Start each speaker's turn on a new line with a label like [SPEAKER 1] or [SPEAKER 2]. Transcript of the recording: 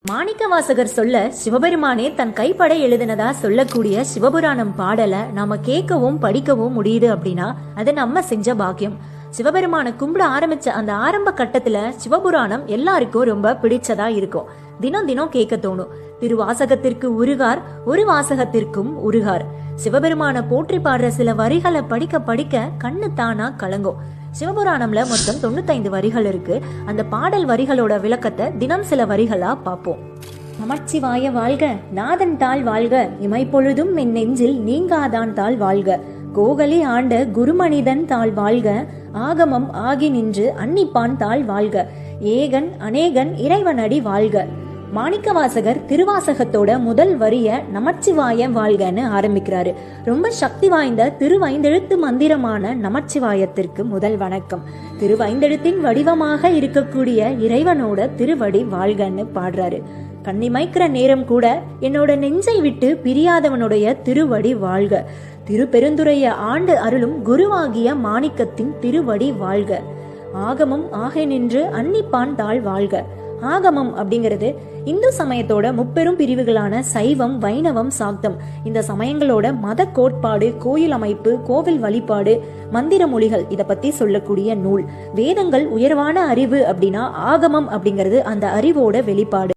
[SPEAKER 1] மாணிக்கவாசகர் சொல்ல சிவபெருமானே தன் கைப்பட எழுதினதா சொல்லக்கூடிய சிவபுராணம் பாடலை நாம கேட்கவும் படிக்கவும் முடியுது அப்படின்னா அது நம்ம செஞ்ச பாக்கியம். சிவபெருமான கும்பிட ஆரம்பிச்ச அந்த ஆரம்ப கட்டத்துல சிவபுராணம் எல்லாருக்கும் ரொம்ப பிடிச்சதா இருக்கும். தினம் தினம் கேட்க தோணும். திருவாசகத்திற்கு உருகார், ஒரு வாசகத்திற்கும் உருகார். சிவபெருமான போற்றி பாடுற சில வரிகளை படிக்க படிக்க கண்ணு தானா கலங்கும். சிவபுராணம்ல மொத்தம் 95 வரிகள் இருக்கு. அந்த பாடல் வரிகளோட விளக்கத்தை தினம் சில வரிகளா பார்ப்போம். நமச்சிவாய வாழ்க, நாதன் தாள் வாழ்க, இமைப்பொழுதும் என் நெஞ்சில் நீங்காதான் தாள் வாழ்க, கோகலி ஆண்ட குருமனிதன் தாள் வாழ்க, ஆகமம் ஆகி நின்று அன்னிப்பான் தாள் வாழ்க, ஏகன் அநேகன் இறைவனடி வாழ்க. மாணிக்கவாசகர் திருவாசகத்தோட முதல் வரிய நமச்சிவாய வாழ்கன்னு ஆரம்பிக்கிறாரு. ரொம்ப சக்தி வாய்ந்த திருவைந்தெழுத்து மந்திரமான நமச்சிவாயத்திற்கு முதல் வணக்கம். திருவைந்தெழுத்தின் வடிவமாக இருக்கக்கூடிய இறைவனோட திருவடி வாழ்கன்னு பாடுறாரு. கண்ணிமைக்கிற நேரம் கூட என்னோட நெஞ்சை விட்டு பிரியாதவனுடைய திருவடி வாழ்க. திருப்பெருந்துறைய ஆண்டு அருளும் குருவாகிய மாணிக்கத்தின் திருவடி வாழ்க. ஆகமம் ஆக நின்று அன்னிப்பான் தாள் வாழ்க. ஆகமம் அப்படிங்கிறது இந்து சமயத்தோட முப்பெரும் பிரிவுகளான சைவம், வைணவம், சாக்தம். இந்த சமயங்களோட மத கோட்பாடு, கோயில் அமைப்பு, கோவில் வழிபாடு, மந்திர மொழிகள் இத பத்தி சொல்லக்கூடிய நூல். வேதங்கள் உயர்வான அறிவு அப்படின்னா ஆகமம் அப்படிங்கிறது அந்த அறிவோட வெளிப்பாடு.